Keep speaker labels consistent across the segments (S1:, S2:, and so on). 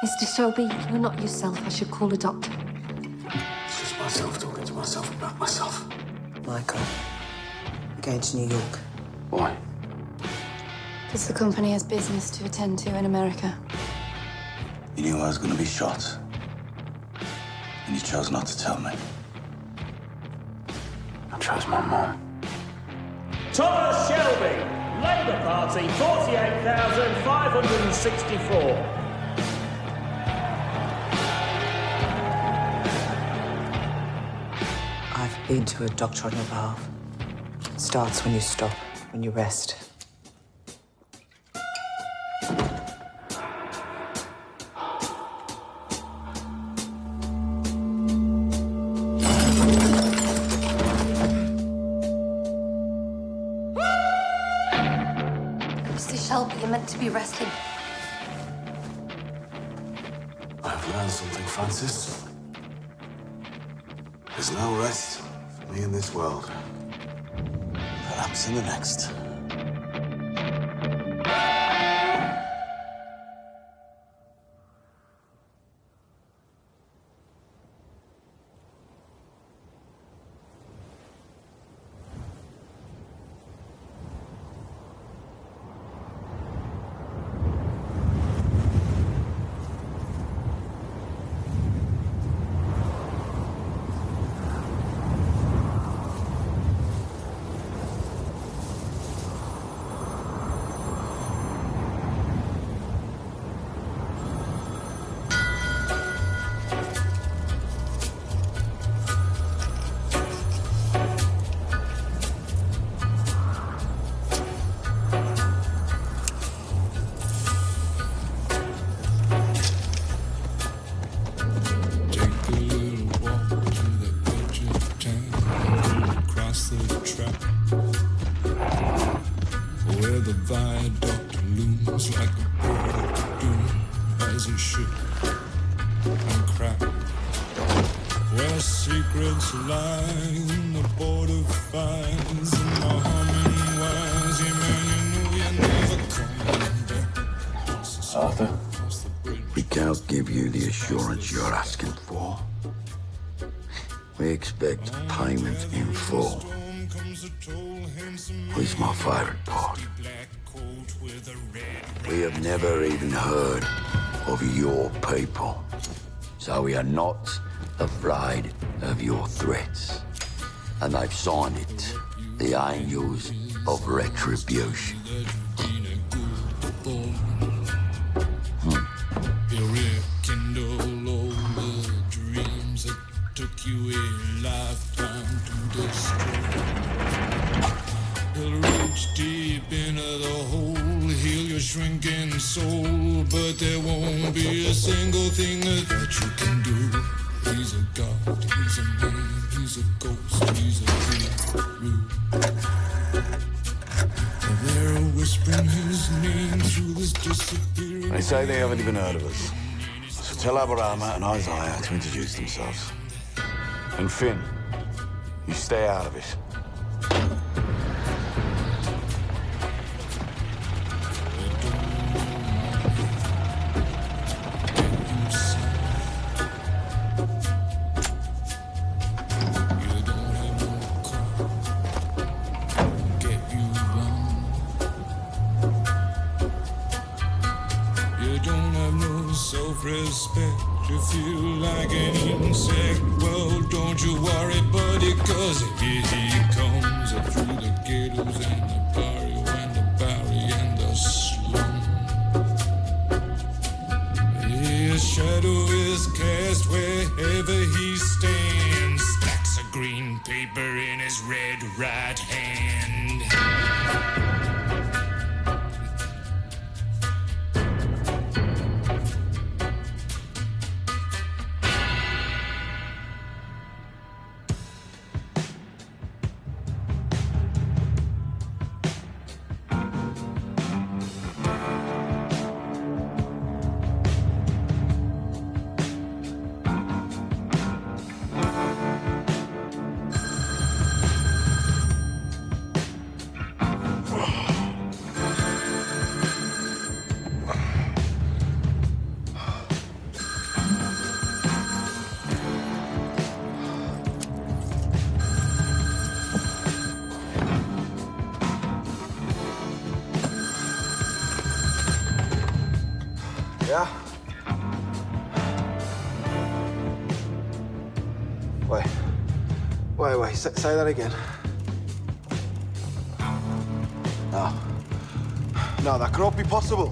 S1: Mr. Shelby, you're not yourself. I should call a doctor.
S2: It's just myself talking to myself about myself.
S3: Michael, we're going to New York.
S2: Why?
S1: Because the company has business to attend to in America.
S2: You knew I was going to be shot. And you chose not to tell me. I chose my mom.
S4: Thomas Shelby, Labour Party, 48,564.
S3: I've been to a doctor on your behalf. It starts when you stop, when you rest.
S1: Mr. Shelby, you're meant to be resting.
S2: I've learned something, Francis. There's no rest for me in this world. Perhaps in the next.
S5: Where the viaduct looms like a bird of doom as it should and crack. Where secrets lie in the border fires and the humming wires. Yeah, man, you know you're never coming back.
S2: Arthur?
S6: We can't give you the assurance you're asking for. We expect payment in full. It's my favorite part. We have never even heard of your people, so we are not afraid of your threats. And they've signed it, the Angels of Retribution.
S5: Took you a lifetime to destroy. He'll reach deep into the hole, heal your shrinking soul, but there won't be a single thing that you can do. He's a god, he's a man, he's a ghost, he's a guru. They're whispering his name through this disappearing.
S2: They say they haven't even heard of us. So tell Abraham and Isaiah to introduce themselves. And Finn, you stay out of it.
S5: You don't have no self-respect. You feel like an insect. Well, don't you worry, buddy, 'cause here he comes through the ghettos and the barrio and the barry and the slum. His shadow is cast wherever he stands. Stacks of green paper in his red right hand.
S7: Yeah? Wait. Say that again. No, that cannot be possible.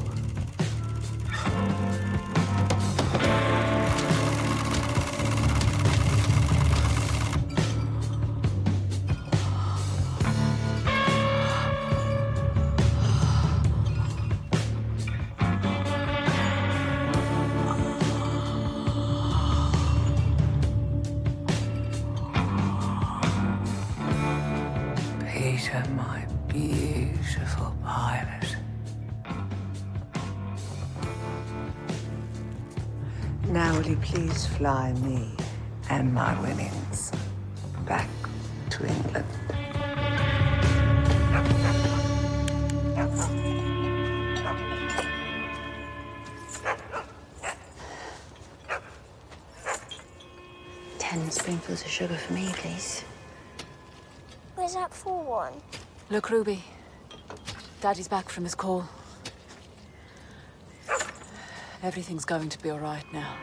S3: Peter, my beautiful pilot. Now will you please fly me and my winnings back to England?
S1: Ten spoonfuls of sugar for me, please.
S8: Where's that for one?
S1: Look, Ruby. Daddy's back from his call. Everything's going to be all right now.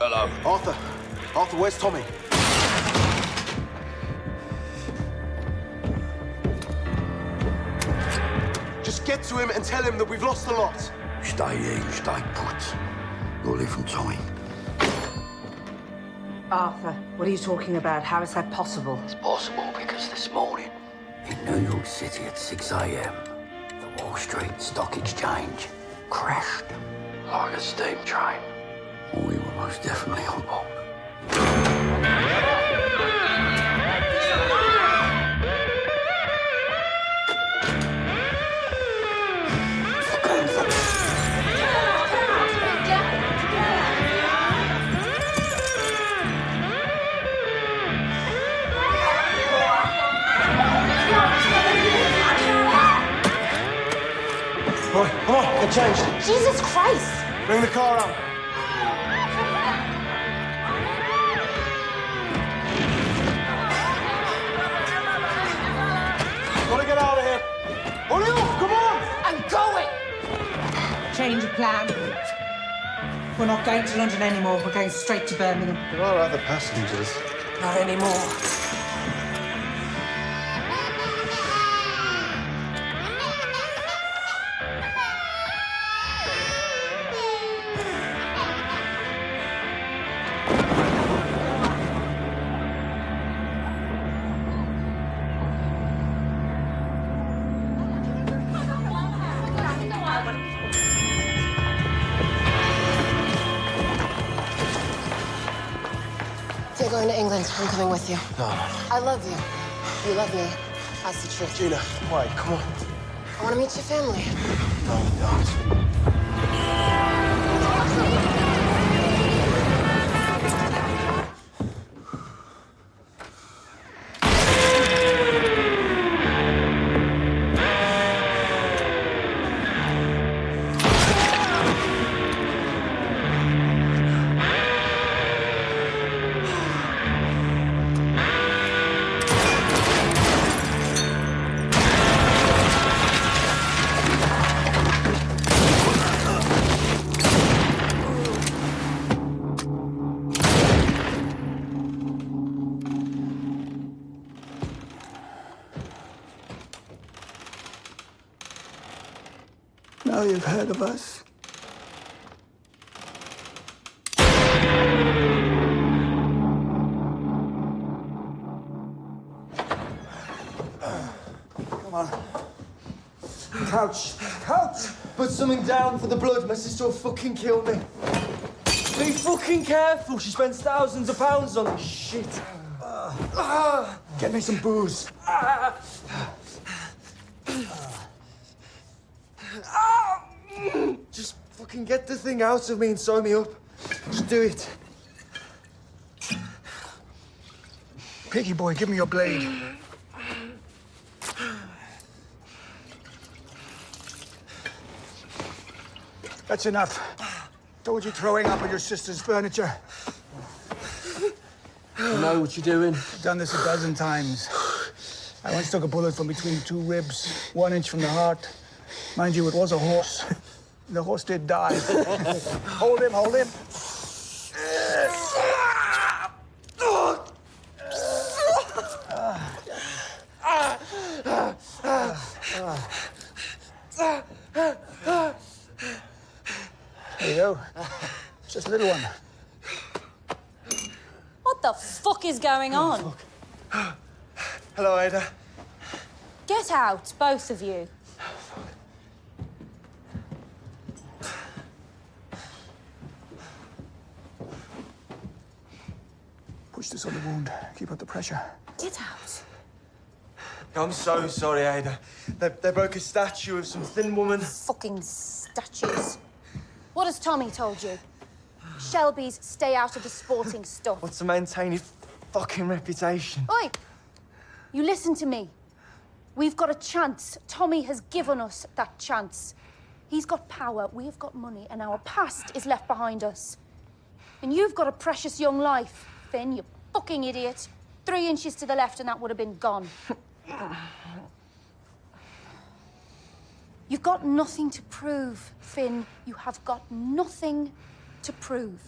S2: Hello.
S7: Arthur, where's Tommy? Just get to him and tell him that we've lost a lot.
S6: Stay here, you stay put. You'll hear from Tommy.
S3: Arthur, what are you talking about? How is that possible?
S6: It's possible because this morning, in New York City at 6 a.m., the Wall Street Stock Exchange crashed like a steam train. We were most definitely on board.
S7: All right, come on, get changed.
S8: Jesus Christ!
S7: Bring the car out. Gotta get out of here. Hurry up, come on!
S3: I'm going! Change of plan. We're not going to London anymore. We're going straight to Birmingham.
S7: There are other passengers.
S3: Not anymore.
S9: You're going to England. I'm coming with you.
S7: No.
S9: I love you. You love me. That's the truth.
S7: Gina, wait, come on.
S9: I want to meet your family.
S7: No, don't.
S10: know you've heard of us. Come on.
S7: Couch. Couch! Put something down for the blood. My sister will fucking kill me. Be fucking careful. She spends thousands of pounds on this shit.
S10: Get me some booze.
S7: Just fucking get the thing out of me and sew me up. Just do it.
S10: Piggy boy, give me your blade. That's enough. Told you throwing up on your sister's furniture.
S7: You know what you're doing.
S10: I've done this a dozen times. I once took a bullet from between two ribs, 1 inch from the heart. Mind you, it was a horse. The horse did die. Hold him, hold him. There you go. It's just a little one.
S11: What the fuck is going on?
S7: Hello, Ada.
S11: Get out, both of you.
S10: Push this on the wound. Keep up the pressure.
S11: Get out.
S7: I'm so sorry, Ada. They broke a statue of some thin woman.
S11: Fucking statues. What has Tommy told you? Shelby's stay out of the sporting stuff.
S7: What's to maintain his fucking reputation?
S11: Oi! You listen to me. We've got a chance. Tommy has given us that chance. He's got power, we've got money, and our past is left behind us. And you've got a precious young life, Finn, you fucking idiot. 3 inches to the left and that would have been gone. You've got nothing to prove, Finn. You have got nothing to prove.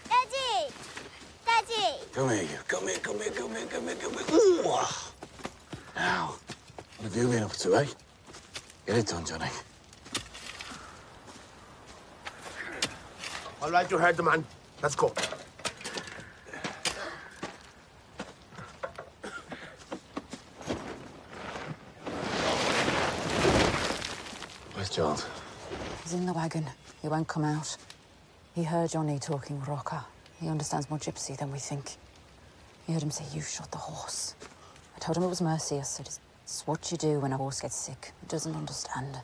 S8: Daddy! Daddy!
S2: Come here, come here, come here, come here, come here, come here. Ooh. Now, what have you been up to, eh? Get it done, Johnny.
S7: All right, you heard the man. Let's go.
S2: Where's Charles?
S9: He's in the wagon. He won't come out. He heard Johnny talking with Rocker. He understands more gypsy than we think. He heard him say, "You shot the horse." I told him it was mercy. I said, "It's what you do when a horse gets sick." He doesn't understand.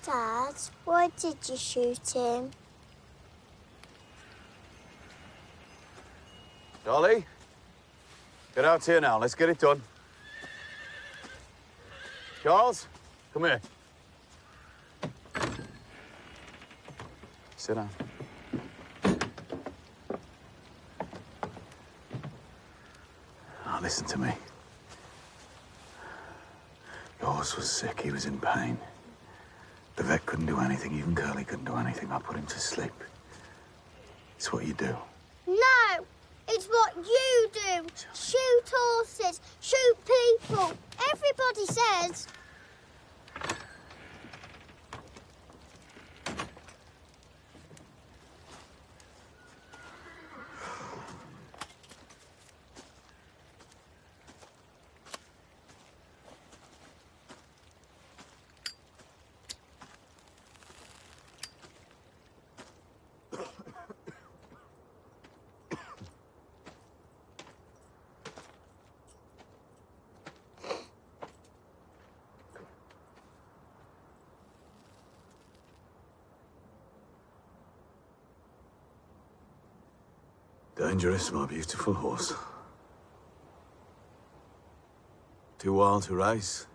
S8: Dad, why did you shoot him?
S2: Charlie? Get out here now. Let's get it done. Charles, come here. Sit down. Now, listen to me. Your horse was sick. He was in pain. The vet couldn't do anything. Even Curly couldn't do anything. I put him to sleep. It's what you do.
S8: No! It's what you do! Shoot horses, shoot people. Everybody says.
S2: Dangerous, my beautiful horse. Too wild to race.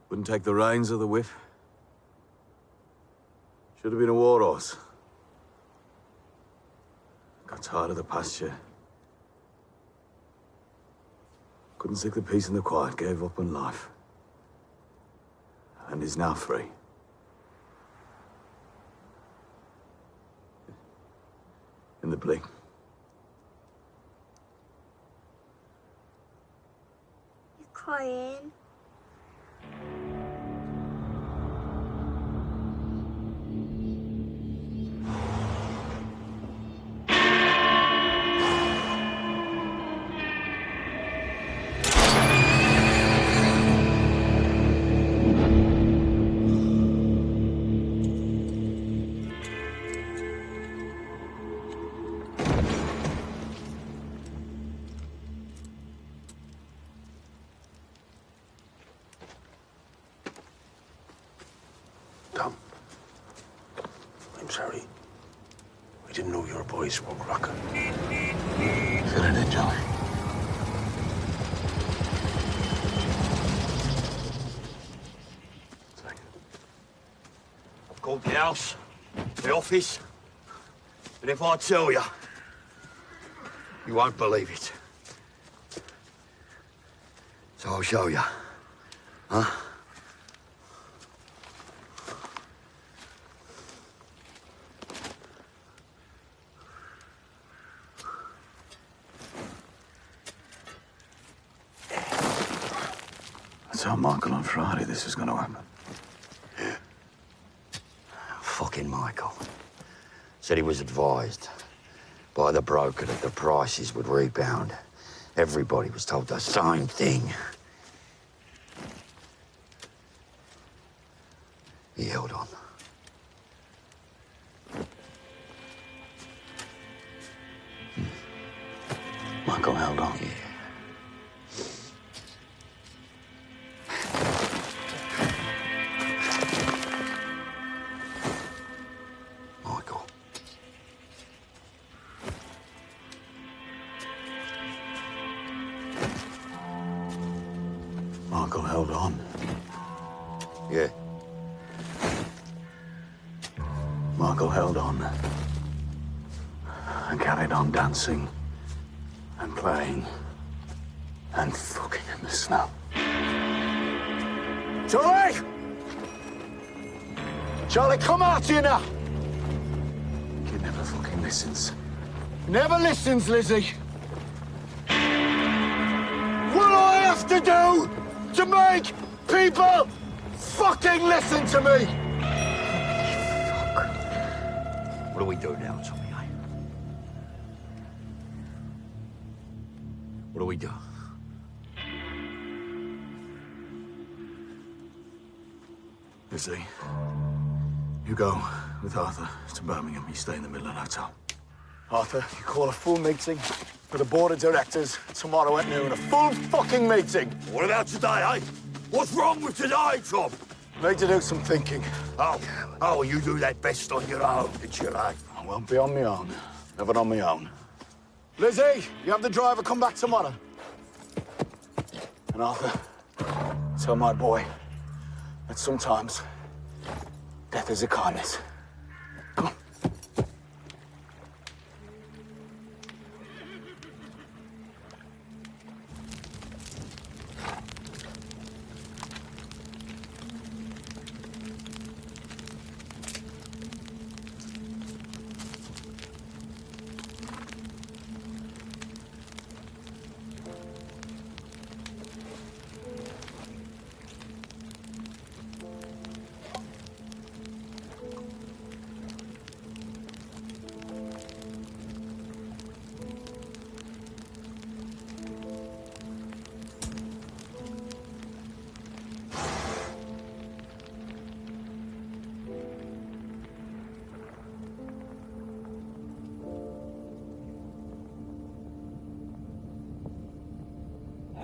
S2: Wouldn't take the reins of the whip. Should have been a war horse. Got tired of the pasture. Couldn't stick the peace and the quiet, gave up on life. And is now free. In the blink.
S8: crying.
S12: Tom, I'm sorry. We didn't know your boys spoke rocker.
S2: Fill it in, Johnny.
S6: I've called the house, the office, but if I tell you, you won't believe it. So I'll show you. Huh?
S2: I told Michael on Friday this was going to happen.
S6: Fucking Michael. Said he was advised by the broker that the prices would rebound. Everybody was told the same thing. He held on.
S2: Michael held on.
S6: Yeah. Michael.
S2: Michael held on.
S6: Yeah.
S2: Michael held on. And carried on dancing. And playing. And fucking in the snow.
S6: Charlie! Charlie, come out here now!
S2: Kid never fucking listens.
S6: Never listens, Lizzie. What do I have to do to make people fucking listen to me? Fuck. What do we do now, Tommy, eh? What do we do?
S2: Lizzie, you go with Arthur to Birmingham. You stay in the middle of the hotel.
S12: Arthur, you call a full meeting for the board of directors tomorrow at noon. A full fucking meeting.
S6: What about today, eh? What's wrong with today, Tom?
S12: Need to do some thinking.
S6: Oh, you do that best on your own, did you, eh?
S12: I won't be on my own. Never on my own. Lizzie, you have the driver come back tomorrow. And Arthur, tell my boy that sometimes death is a kindness. Come on.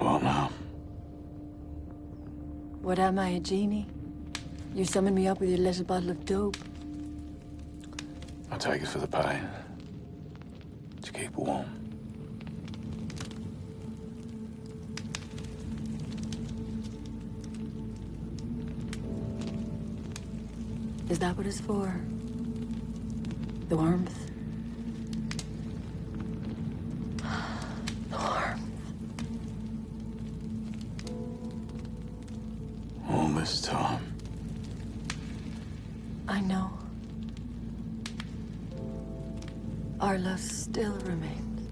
S2: Well, now.
S1: What am I, a genie? You summoned me up with your little bottle of dope.
S2: I'll take it for the pay. To keep warm.
S1: Is that what it's for? The warmth? The warmth.
S2: All this time.
S1: I know. Our love still remains.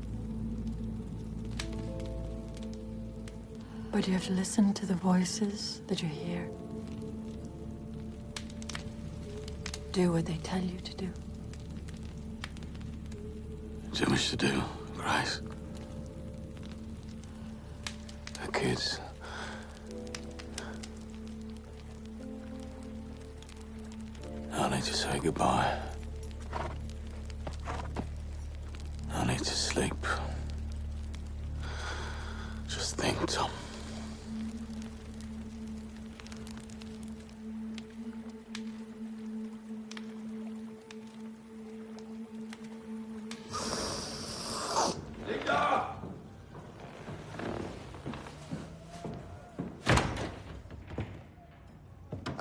S13: But you have to listen to the voices that you hear. Do what they tell you to do.
S2: Too much to do, Grace. The kids. I need to say goodbye. I need to sleep. Just think, Tom.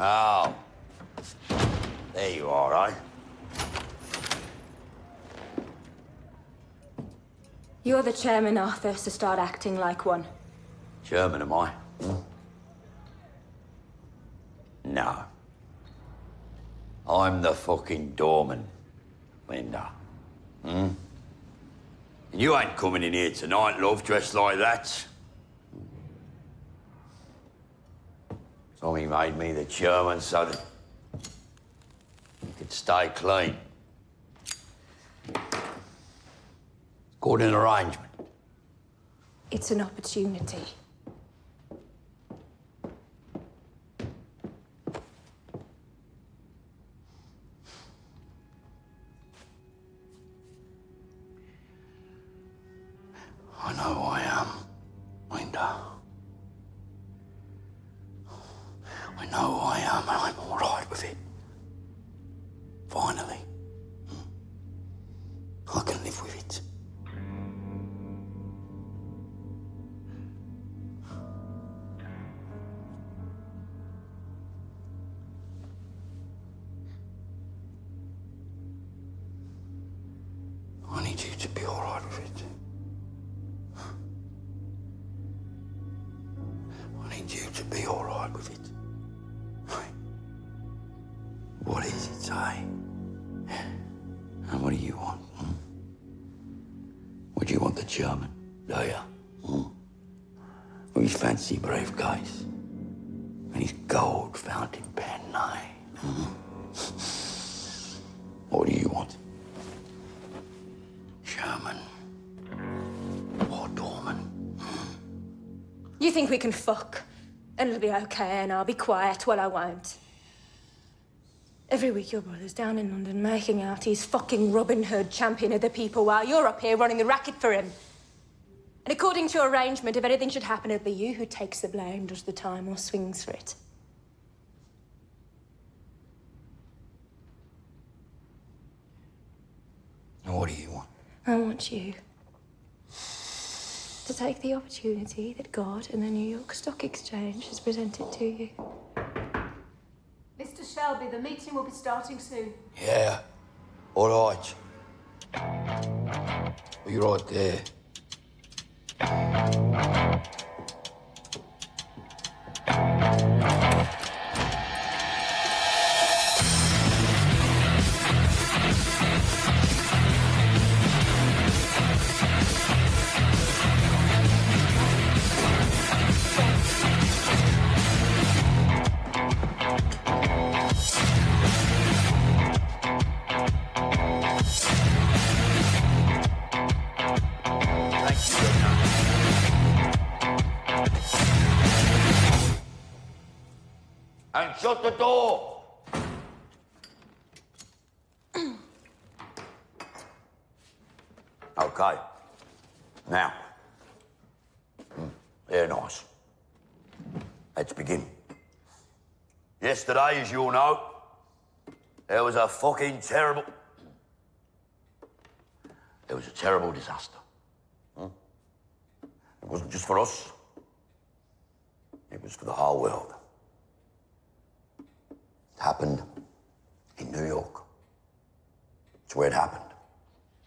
S6: Oh. There you are, eh?
S14: You're the chairman, Arthur, so start acting like one.
S6: Chairman, am I? Hmm? No. I'm the fucking doorman, Linda. Hmm? And you ain't coming in here tonight, love, dressed like that. Tommy made me the chairman so that you could stay clean. Called an arrangement.
S14: It's an opportunity.
S6: I know who I am, Linda. I know who I am, and I'm all right with it. Finally. I can live with it. I need you to be all right with it. I need you to be all right with it. What is it, say? And what do you want? Hmm? What do you want the German, do you? Hmm? With his fancy briefcase and his gold fountain pen, eh? Hmm? What do you want? Sherman or Dorman?
S14: You think we can fuck, and it'll be okay, and I'll be quiet? Well, I won't. Every week your brother's down in London making out he's fucking Robin Hood, champion of the people, while you're up here running the racket for him. And according to arrangement, if anything should happen, it'll be you who takes the blame, does the time, or swings for it.
S6: And what do you want?
S14: I want you to take the opportunity that God and the New York Stock Exchange has presented to you.
S11: Mr. Shelby, the meeting will be starting soon.
S6: Yeah, all right. Be right there. And shut the door. Okay. Now. They're nice. Let's begin. Yesterday, as you all know, there was a terrible disaster. It wasn't just for us. It was for the whole world. It happened in New York. It's where it happened.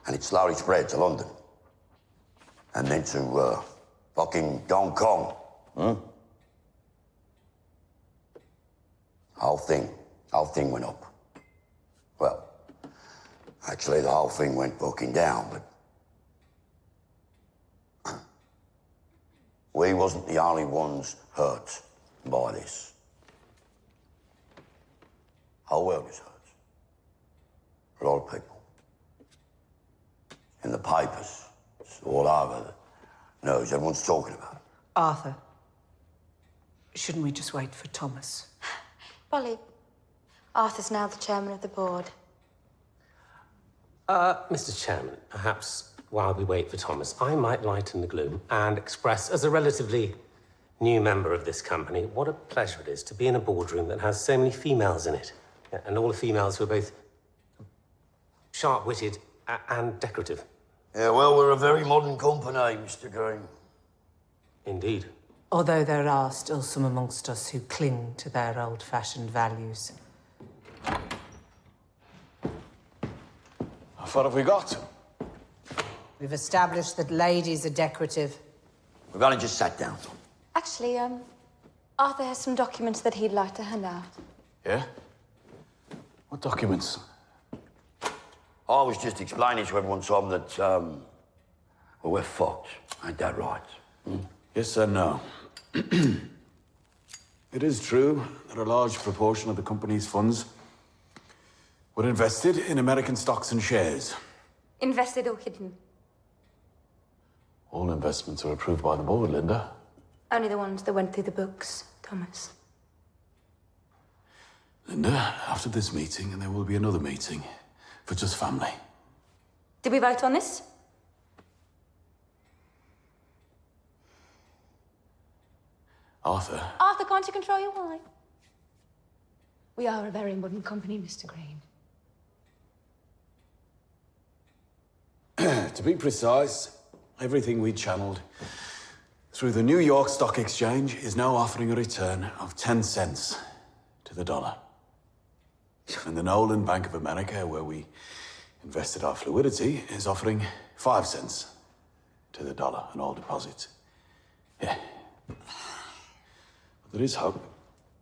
S6: And it slowly spread to London. And then to, fucking Hong Kong. Whole thing went up. Well, actually, the whole thing went fucking down, but... We wasn't the only ones hurt by this. Whole world is hurt. A lot of people. In the papers, it's all over the news. Everyone's talking about it.
S3: Arthur, shouldn't we just wait for Thomas?
S14: Polly, Arthur's now the chairman of the board.
S15: Mr. Chairman, perhaps while we wait for Thomas, I might lighten the gloom and express, as a relatively new member of this company, what a pleasure it is to be in a boardroom that has so many females in it. And all the females who are both sharp-witted and decorative.
S6: Yeah, well, we're a very modern company, Mr. Green.
S15: Indeed.
S3: Although there are still some amongst us who cling to their old-fashioned values.
S2: How far have we got?
S3: We've established that ladies are decorative.
S6: We've only just sat down.
S14: Actually, Arthur has some documents that he'd like to hand out.
S2: Yeah? What documents?
S6: I was just explaining to everyone, Tom, that, well, we're fucked. Ain't that right?
S2: Yes and no. It is true that a large proportion of the company's funds were invested in American stocks and shares.
S14: Invested or hidden?
S2: All investments are approved by the board, Linda.
S14: Only the ones that went through the books, Thomas.
S2: Linda, after this meeting, there will be another meeting for just family.
S14: Did we vote on this?
S2: Arthur.
S14: Arthur, can't you control your wine? We are a very modern company, Mr. Green.
S2: To be precise, everything we channeled through the New York Stock Exchange is now offering a return of 10 cents to the dollar. And the Nolan Bank of America, where we invested our fluidity, is offering 5 cents to the dollar on all deposits. Yeah. But there is hope.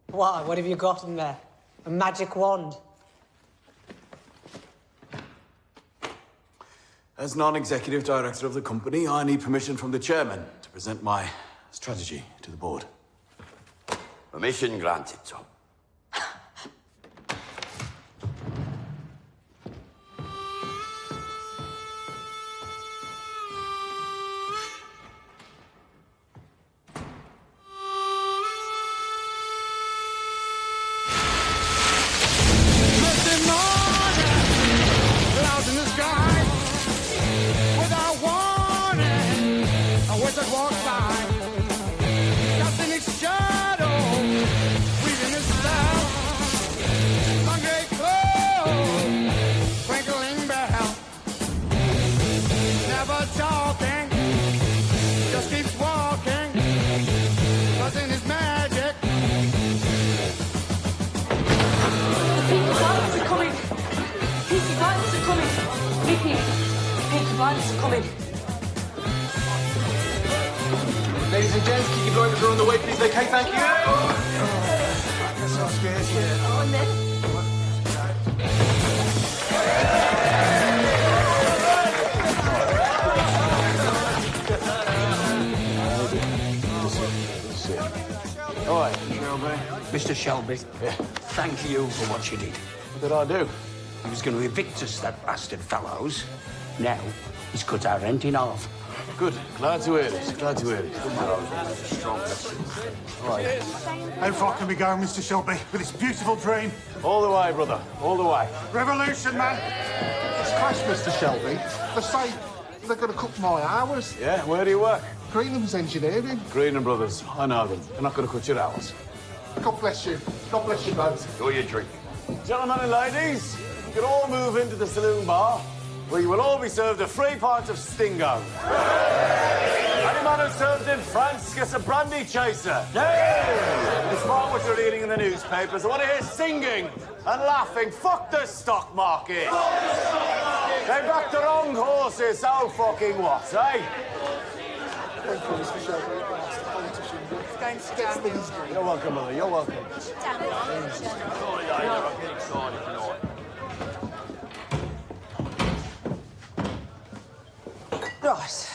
S3: Why? What have you got in there? A magic wand?
S2: As non-executive director of the company, I need permission from the chairman to present my strategy to the board.
S6: Permission granted, Tom.
S7: Ladies and gents, keep your blowing the way, please. Okay, thank you. That's so scared, yeah.
S14: Oh, and then?
S2: All right, Shelby.
S16: Mr. Shelby, thank you for what you did.
S2: What did I do?
S16: He was going to evict us, that bastard fellows. Now, he's cut our rent in half.
S2: Good. Glad to hear this. Glad to hear this. All right.
S17: How far can we go, Mr. Shelby, with this beautiful dream?
S2: All the way, brother. All the way.
S17: Revolution, man!
S18: It's crash, Mr. Shelby. They say they're going to cut my hours.
S2: Yeah, where do you work?
S18: Greenham's Engineering.
S2: Greenham Brothers. I know them. They're not going to cut your hours.
S18: God bless you. God bless you both.
S6: Enjoy your drink.
S2: Gentlemen and ladies, you can all move into the saloon bar, where you will all be served a free pint of Stingo. Any man who's served in France gets a brandy chaser. Despite what you're reading in the newspapers, I want to hear singing and laughing. Fuck the stock market. They backed the wrong horses, so fucking what, eh?
S18: Thank you, Mr. Shelby.
S2: You're welcome, mother. You're welcome.
S3: Right.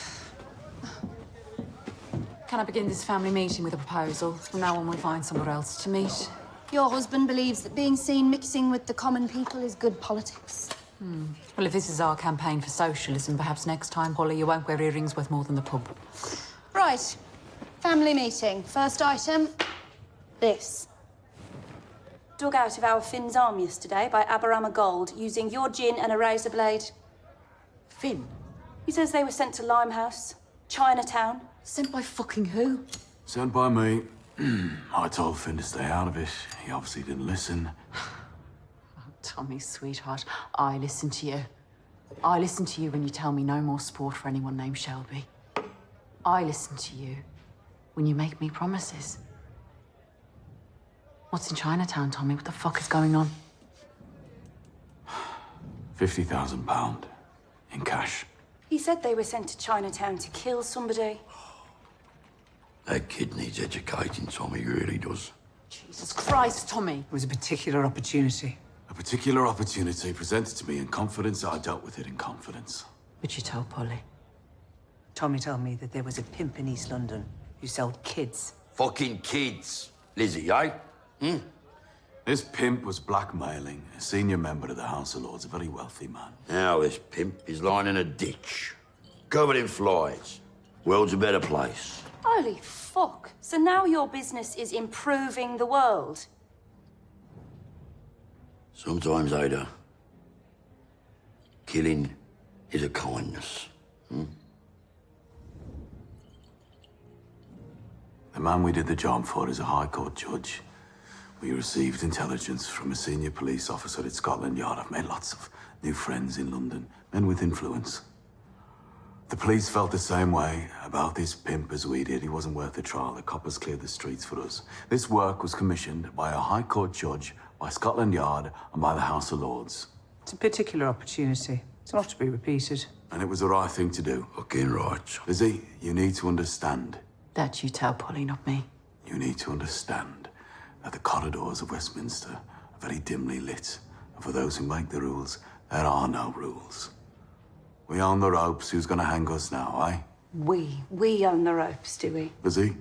S9: Can I begin this family meeting with a proposal? From now on, we'll find somewhere else to meet.
S11: Your husband believes that being seen mixing with the common people is good politics.
S9: Well, if this is our campaign for socialism, perhaps next time, Polly, you won't wear earrings worth more than the pub.
S11: Right. Family meeting. First item, this. Dug out of our Finn's arm yesterday by Aberama Gold using your gin and a razor blade.
S9: Finn?
S11: He says they were sent to Limehouse, Chinatown.
S9: Sent by fucking who?
S2: Sent by me. I told Finn to stay out of it. He obviously didn't listen.
S9: Tommy, sweetheart, I listen to you. I listen to you when you tell me no more sport for anyone named Shelby. I listen to you when you make me promises. What's in Chinatown, Tommy? What the fuck is going on?
S2: £50,000 in cash.
S11: He said they were sent to Chinatown to kill somebody.
S6: That kid needs educating, Tommy, he really does.
S9: Jesus Christ, Tommy.
S3: It was a particular opportunity.
S2: A particular opportunity presented to me in confidence. I dealt with it in confidence.
S9: But you told Polly.
S3: Tommy told me that there was a pimp in East London who sold kids.
S6: Fucking kids, Lizzie, eh?
S2: This pimp was blackmailing a senior member of the House of Lords, a very wealthy man.
S6: Now this pimp is lying in a ditch, covered in flies. World's a better place.
S11: Holy fuck. So now your business is improving the world?
S6: Sometimes, Ada, killing is a kindness.
S2: The man we did the job for is a High Court judge. We received intelligence from a senior police officer at Scotland Yard. I've made lots of new friends in London, men with influence. The police felt the same way about this pimp as we did. He wasn't worth the trial. The coppers cleared the streets for us. This work was commissioned by a High Court judge, by Scotland Yard, and by the House of Lords.
S3: It's a particular opportunity. It's not to be repeated.
S2: And it was the right thing to do.
S6: Fucking right.
S2: Lizzie, you need to understand.
S9: That you tell Polly, not me.
S2: You need to understand that the corridors of Westminster are very dimly lit. And for those who make the rules, there are no rules. We own the ropes. Who's going to hang us now, eh?
S11: We own the ropes, do we?
S2: Lizzie,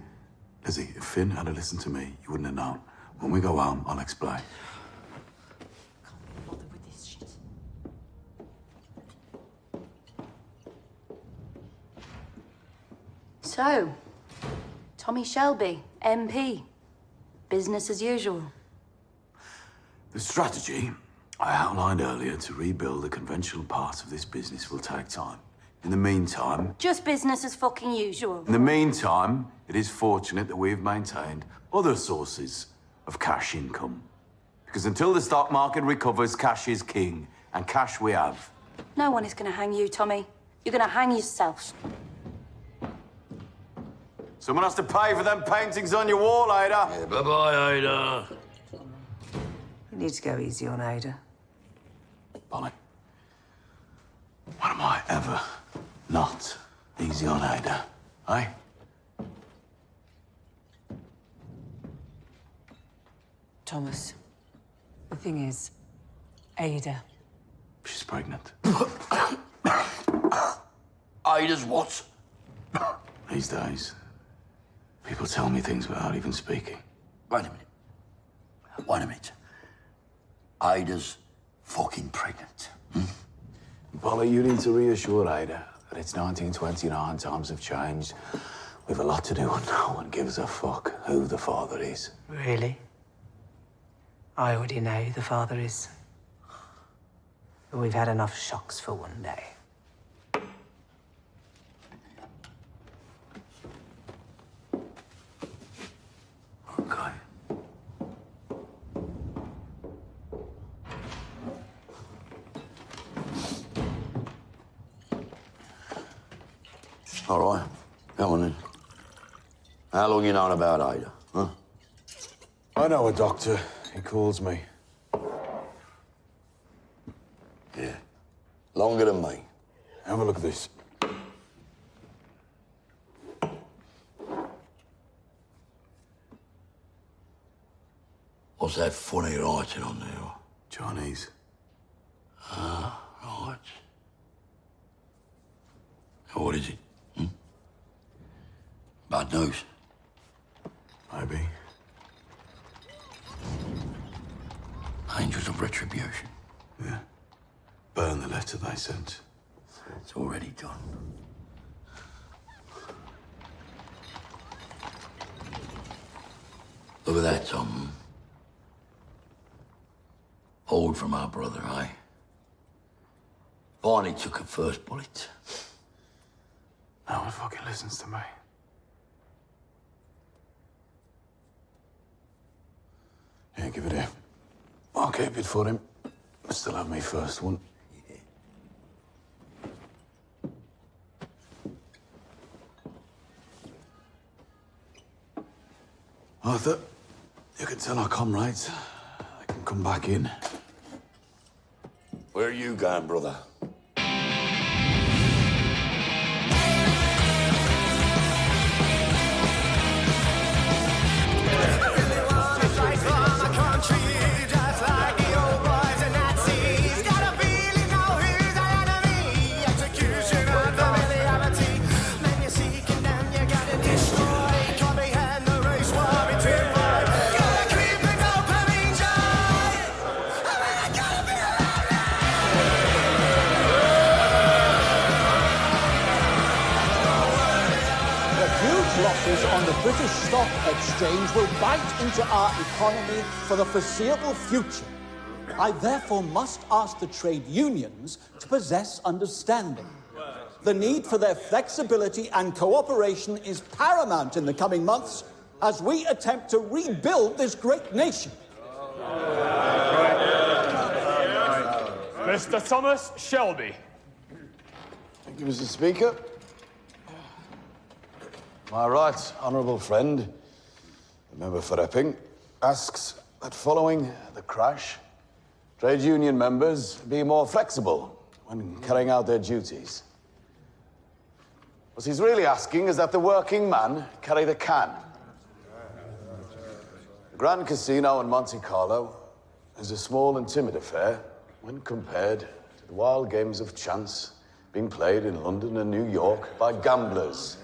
S2: if Finn had listened to me, you wouldn't have known. When we go home, I'll explain.
S9: Can't be bothered with this shit.
S11: So, Tommy Shelby, MP. Business as usual.
S2: The strategy I outlined earlier to rebuild the conventional part of this business will take time. In the meantime...
S11: Just business as fucking usual.
S2: In the meantime, it is fortunate that we've maintained other sources of cash income. Because until the stock market recovers, cash is king, and cash we have.
S11: No one is going to hang you, Tommy. You're going to hang yourself.
S2: Someone has to pay for them paintings on your wall, Ada.
S6: Yeah, bye-bye, Ada.
S3: You need to go easy on Ada.
S2: Polly, when am I ever not easy on Ada, eh?
S3: Thomas, the thing is, Ada.
S2: She's pregnant.
S6: Ada's what?
S2: These days, people tell me things without even speaking.
S6: Wait a minute. Ada's fucking pregnant.
S2: Polly, you need to reassure Ada that it's 1929, times have changed. We've a lot to do and no one gives a fuck who the father is.
S3: Really? I already know who the father is. But we've had enough shocks for one day.
S2: Okay.
S6: All right, come on then. How long you known about Ada, huh?
S2: I know a doctor. He calls me.
S6: Yeah, longer than me.
S2: Have a look at this.
S6: What's that funny writing on there?
S2: Chinese.
S6: Ah, right. What is it? Bad news.
S2: Maybe.
S6: Angels of retribution.
S2: Yeah. Burn the letter they sent.
S6: It's already done. Look at that, Tom. Hold from our brother, eh? Barney took a first bullet.
S2: No one fucking listens to me. Yeah, give it here. I'll keep it for him. I still have me first one. Arthur, you can tell our comrades they can come back in.
S6: Where are you going, brother?
S19: Losses on the British Stock Exchange will bite into our economy for the foreseeable future. I therefore must ask the trade unions to possess understanding. The need for their flexibility and cooperation is paramount in the coming months as we attempt to rebuild this great nation.
S4: Mr. Thomas Shelby.
S2: Thank you, Mr. Speaker. My right honourable friend, the member for Epping, asks that following the crash, trade union members be more flexible when carrying out their duties. What he's really asking is that the working man carry the can. The Grand Casino in Monte Carlo is a small and timid affair when compared to the wild games of chance being played in London and New York by gamblers.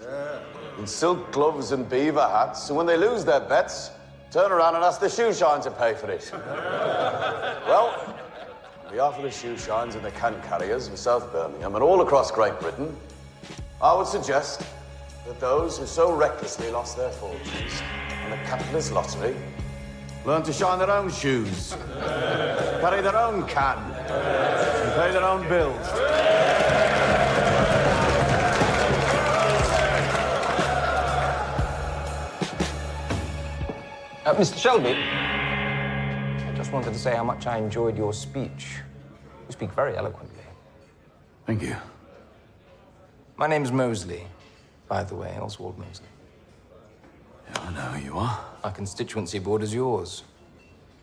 S2: In silk gloves and beaver hats, and when they lose their bets, turn around and ask the shoe shine to pay for it. Well, on behalf of the shoe shines and the can carriers of South Birmingham and all across Great Britain, I would suggest that those who so recklessly lost their fortunes on the capitalist lottery learn to shine their own shoes, carry their own can, and pay their own bills.
S20: Mr. Shelby, I just wanted to say how much I enjoyed your speech. You speak very eloquently.
S2: Thank you.
S20: My name's Mosley, by the way, Oswald Mosley.
S2: Yeah, I know who you are.
S20: Our constituency borders yours.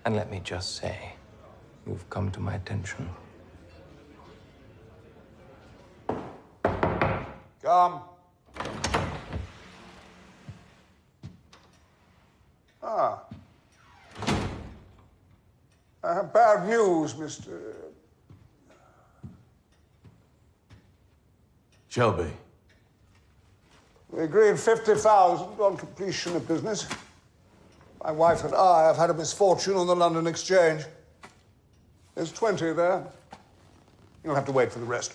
S20: And let me just say, you've come to my attention.
S18: Come. I have bad news, Mr.
S2: Shelby.
S18: We agreed 50,000 on completion of business. My wife and I have had a misfortune on the London Exchange. There's 20 there. You'll have to wait for the rest.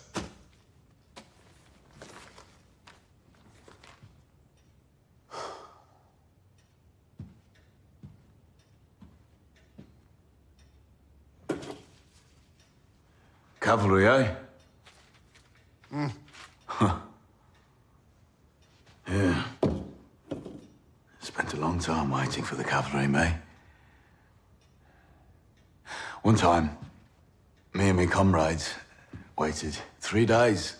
S2: Cavalry, eh?
S18: Hmm.
S2: Huh. Yeah. Spent a long time waiting for the cavalry, May. One time, me and my comrades waited 3 days.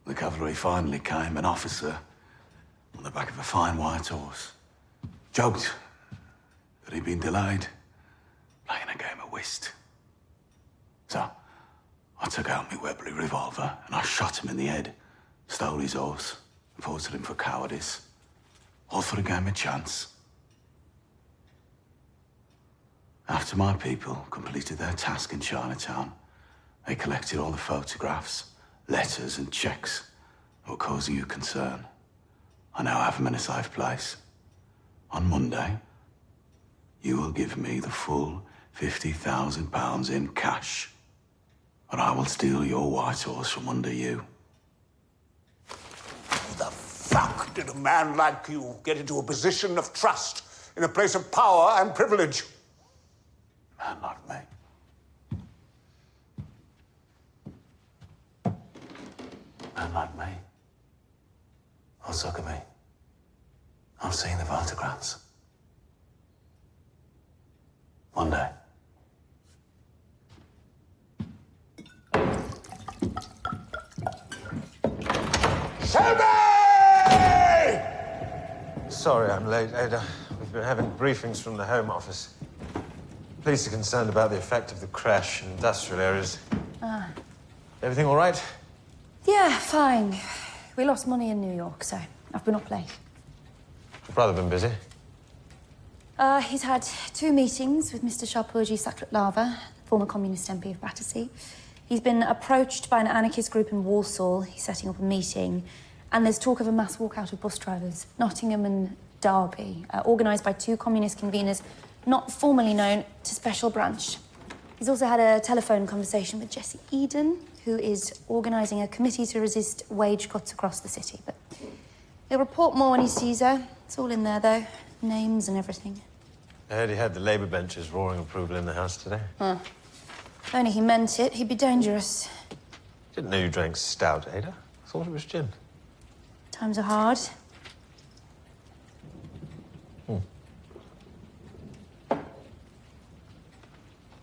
S2: The cavalry finally came, an officer on the back of a fine white horse. Joked that he'd been delayed, playing a game of whist. So, I took out my Webley revolver and I shot him in the head, stole his horse, reported him for cowardice. All for a game of chance. After my people completed their task in Chinatown, they collected all the photographs, letters and checks that were causing you concern. I now have him in a safe place. On Monday, you will give me the full £50,000 in cash, or I will steal your white horse from under you.
S18: How the fuck did a man like you get into a position of trust in a place of power and privilege?
S2: Man like me. Man like me. Oh, look at me. I've seen the photographs. One day.
S18: Shelby!
S21: Sorry I'm late, Ada. We've been having briefings from the Home Office. Police are concerned about the effect of the crash in industrial areas.
S11: Ah.
S21: Everything all right?
S11: Yeah, fine. We lost money in New York, so I've been up late.
S21: Your brother been busy?
S11: He's had 2 meetings with Mr. Sharpurji Sakratlava, former communist MP of Battersea. He's been approached by an anarchist group in Warsaw. He's setting up a meeting. And there's talk of a mass walkout of bus drivers, Nottingham and Derby, organised by 2 communist conveners not formally known to Special Branch. He's also had a telephone conversation with Jesse Eden, who is organising a committee to resist wage cuts across the city. But he'll report more when he sees her. It's all in there, though. Names and everything.
S21: I heard he had the Labour benches roaring approval in the House today.
S11: Huh. If only he meant it, he'd be dangerous.
S21: Didn't know you drank stout, Ada. Thought it was gin.
S11: Times are hard.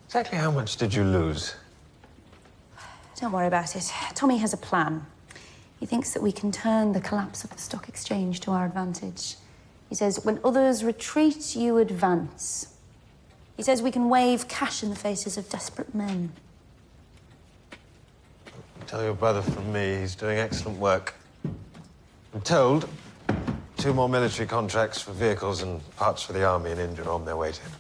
S21: Exactly how much did you lose?
S11: Don't worry about it. Tommy has a plan. He thinks that we can turn the collapse of the stock exchange to our advantage. He says, when others retreat, you advance. He says we can wave cash in the faces of desperate men.
S21: Tell your brother from me he's doing excellent work. I'm told 2 more military contracts for vehicles and parts for the army in India are on their way to him.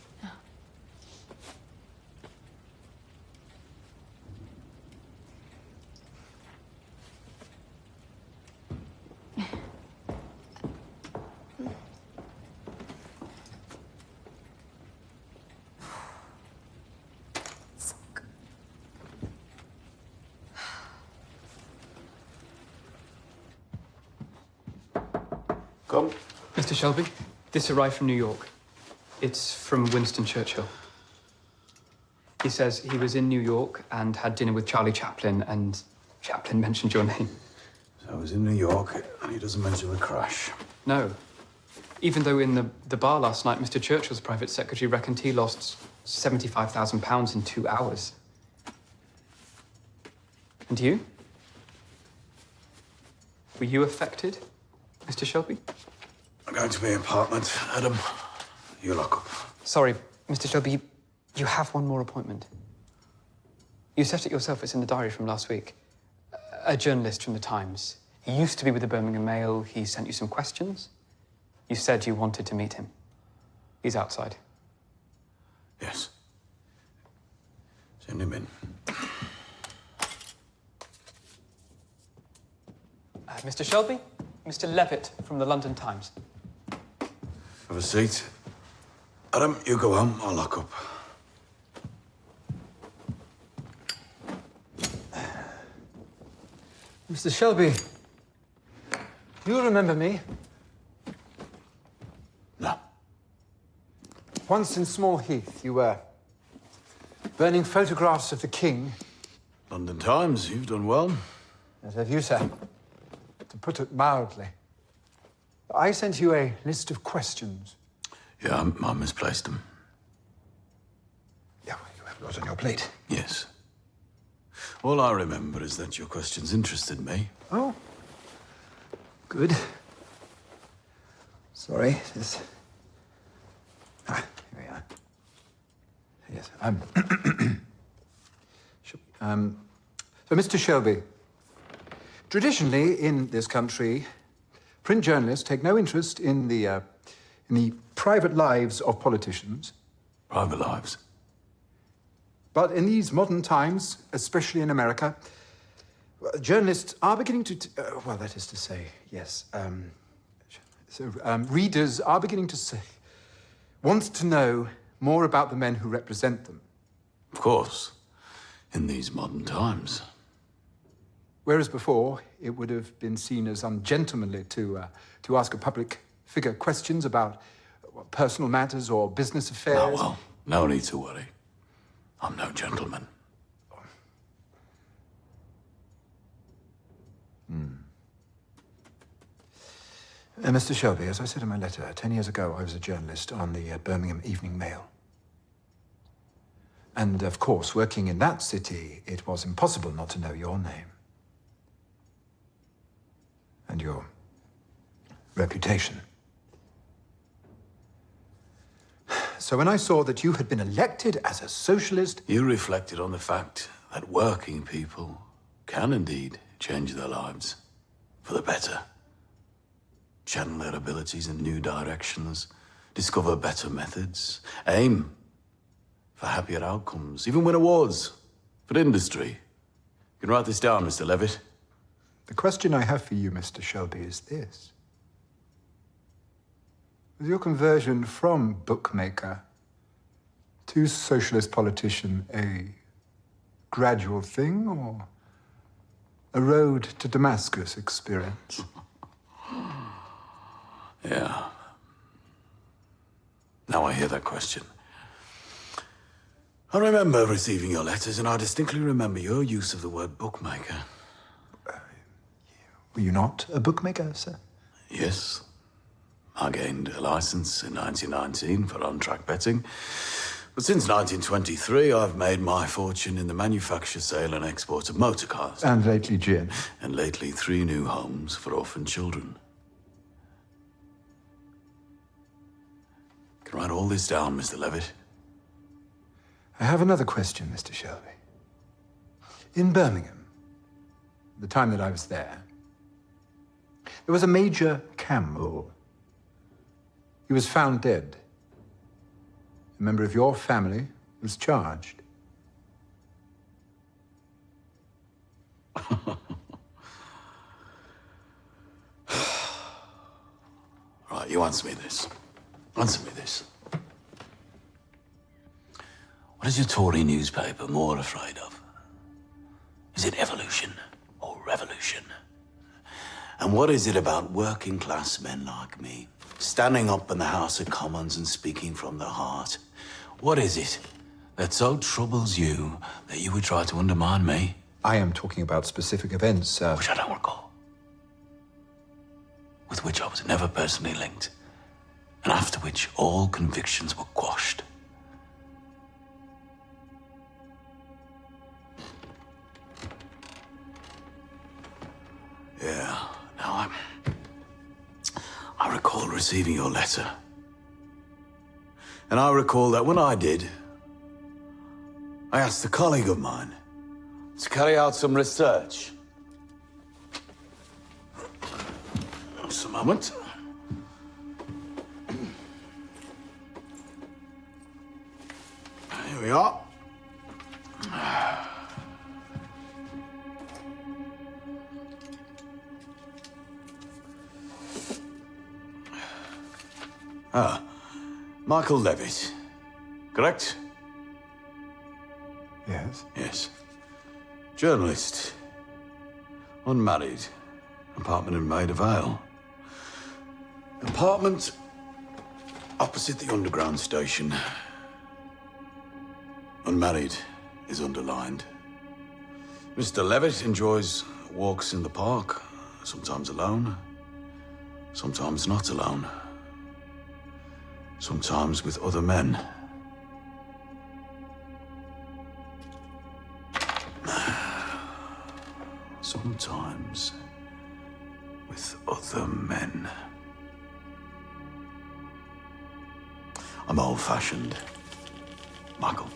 S2: Come.
S22: Mr. Shelby, this arrived from New York. It's from Winston Churchill. He says he was in New York and had dinner with Charlie Chaplin, and Chaplin mentioned your name.
S2: So I was in New York, and he doesn't mention the crash.
S22: No. Even though in the bar last night, Mr. Churchill's private secretary reckoned he lost £75,000 in 2 hours. And you? Were you affected, Mr. Shelby?
S2: I'm going to my apartment. Adam, you lock up.
S22: Sorry, Mr. Shelby, you have one more appointment. You set it yourself. It's in the diary from last week. A journalist from the Times. He used to be with the Birmingham Mail. He sent you some questions. You said you wanted to meet him. He's outside.
S2: Yes. Send him in.
S22: Mr. Shelby, Mr. Levitt from the London Times.
S2: Have a seat. Adam, you go home. I'll lock up.
S23: Mr. Shelby, do you remember me?
S2: No.
S23: Once in Small Heath, you were burning photographs of the King.
S2: London Times, you've done well.
S23: As have you, sir. To put it mildly. I sent you a list of questions.
S2: Yeah, I misplaced them.
S23: Yeah, well, you have a lot on your plate.
S2: Yes. All I remember is that your questions interested me.
S23: Oh. Good. Sorry, this... Ah, here we are. Yes, so, Mr. Shelby, traditionally in this country, print journalists take no interest in the private lives of politicians.
S2: Private lives?
S23: But in these modern times, especially in America, journalists are beginning to... well, that is to say, yes, So, readers are beginning to want to know more about the men who represent them.
S2: Of course, in these modern times.
S23: Whereas before, it would have been seen as ungentlemanly to ask a public figure questions about personal matters or business affairs.
S2: Oh, well, no need to worry. I'm no gentleman.
S23: Mr. Shelby, as I said in my letter, 10 years ago I was a journalist on the Birmingham Evening Mail. And of course, working in that city, it was impossible not to know your name. And your reputation. So when I saw that you had been elected as a socialist...
S2: You reflected on the fact that working people can indeed change their lives for the better. Channel their abilities in new directions, discover better methods, aim for happier outcomes, even win awards for industry. You can write this down, Mr. Levitt.
S23: The question I have for you, Mr. Shelby, is this. Was your conversion from bookmaker to socialist politician a gradual thing or a road to Damascus experience?
S2: Yeah. Now I hear that question. I remember receiving your letters, and I distinctly remember your use of the word bookmaker.
S23: Were you not a bookmaker, sir?
S2: Yes. I gained a license in 1919 for on-track betting. But since 1923, I've made my fortune in the manufacture, sale, and export of motor cars.
S23: And lately gin.
S2: And lately 3 new homes for orphan children. You can write all this down, Mr. Levitt.
S23: I have another question, Mr. Shelby. In Birmingham, the time that I was there was a Major Campbell. He was found dead. A member of your family was charged.
S2: Right, you answer me this. Answer me this. What is your Tory newspaper more afraid of? Is it evolution or revolution? And what is it about working class men like me, standing up in the House of Commons and speaking from the heart? What is it that so troubles you that you would try to undermine me?
S23: I am talking about specific events, sir.
S2: Which I don't recall. With which I was never personally linked. And after which all convictions were quashed. Yeah, now I recall receiving your letter. And I recall that when I did, I asked a colleague of mine to carry out some research. Just a moment. Here we are. Michael Levitt, correct?
S23: Yes.
S2: Yes. Journalist. Unmarried. Apartment in Maida Vale. Apartment opposite the Underground station. Unmarried is underlined. Mr. Levitt enjoys walks in the park, sometimes alone, sometimes not alone. Sometimes with other men. Sometimes with other men. I'm old-fashioned, Michael.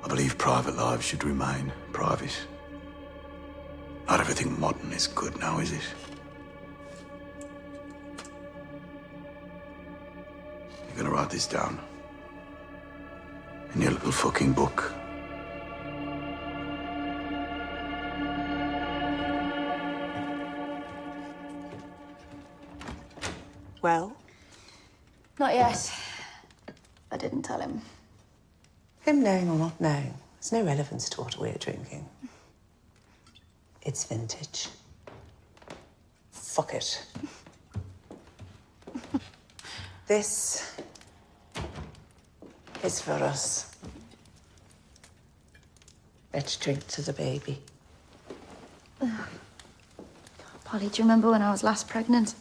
S2: I believe private lives should remain private. Not everything modern is good now, is it? You're gonna write this down in your little fucking book.
S3: Well?
S1: Not yet. I didn't tell him.
S3: Him knowing or not knowing, there's no relevance to what we're drinking. It's vintage. Fuck it. This is for us. Let's drink to the baby.
S1: Polly, do you remember when I was last pregnant?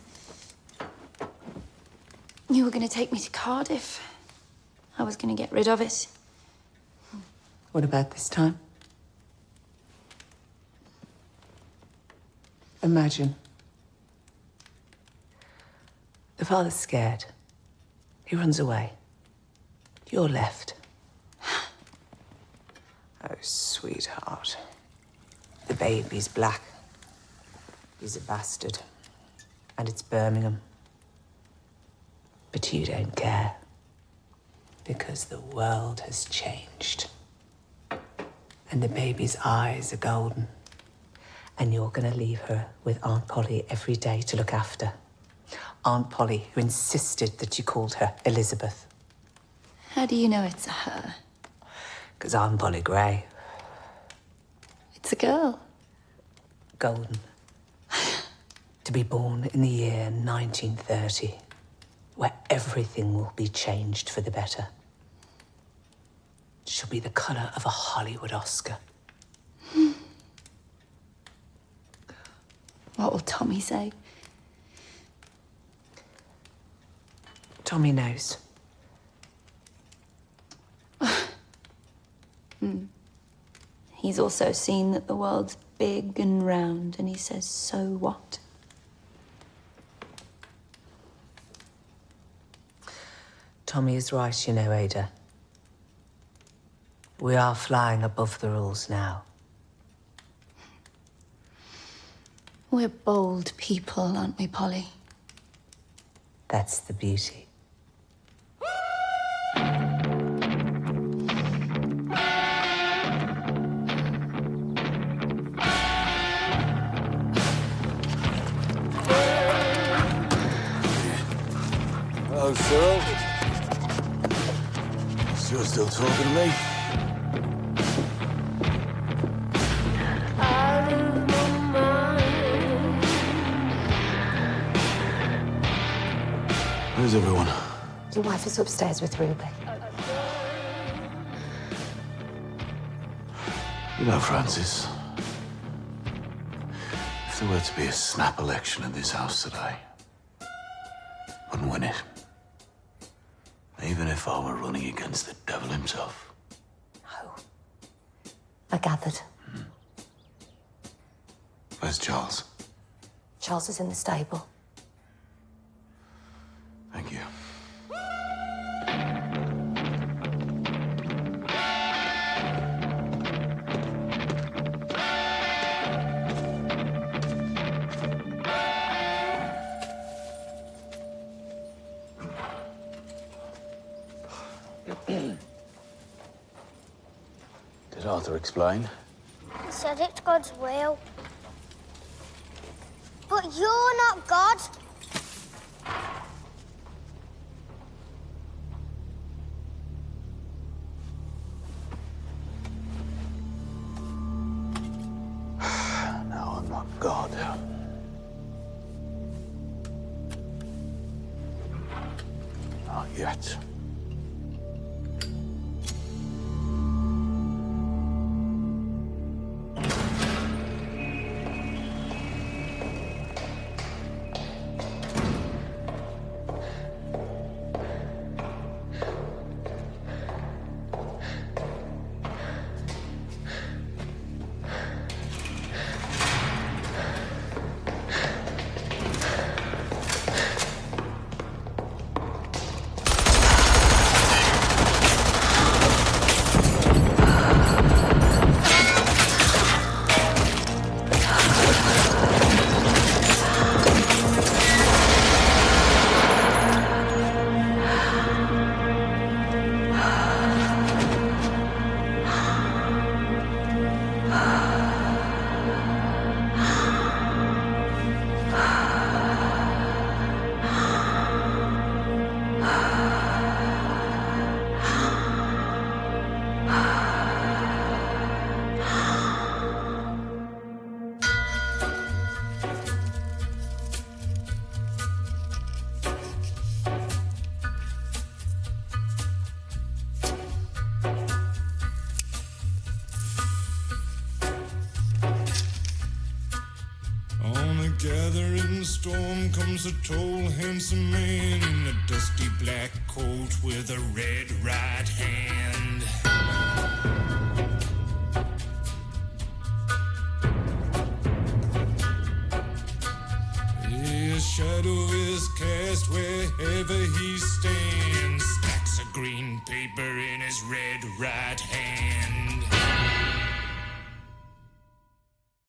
S1: You were going to take me to Cardiff. I was going to get rid of it.
S3: What about this time? Imagine. The father's scared. He runs away. You're left. Oh, sweetheart. The baby's black. He's a bastard. And it's Birmingham. But you don't care. Because the world has changed. And the baby's eyes are golden. And you're gonna leave her with Aunt Polly every day to look after. Aunt Polly, who insisted that you called her Elizabeth.
S1: How do you know it's a her?
S3: Because Aunt Polly Gray.
S1: It's a girl.
S3: Golden. To be born in the year 1930, where everything will be changed for the better. She'll be the colour of a Hollywood Oscar.
S1: What will Tommy say?
S3: Tommy knows.
S1: He's also seen that the world's big and round, and he says, so what?
S3: Tommy is right, you know, Ada. We are flying above the rules now.
S1: We're bold people, aren't we, Polly?
S3: That's the beauty.
S2: Hello, Cyril. You're still talking to me? Where's everyone?
S9: Your wife is upstairs with Ruby.
S2: You know, Francis, if there were to be a snap election in this house today, I wouldn't win it. Even if I were running against the devil himself.
S9: No. I gathered.
S2: Where's Charles?
S9: Charles is in the stable.
S2: Thank you. Did Arthur explain?
S5: He said it's God's will. But you're not God.
S2: No, I'm not God. Not yet.
S8: sudden storm comes a tall, handsome man in a dusty black coat with a red right hand. His shadow is cast wherever he stands. Stacks of green paper in his red right hand.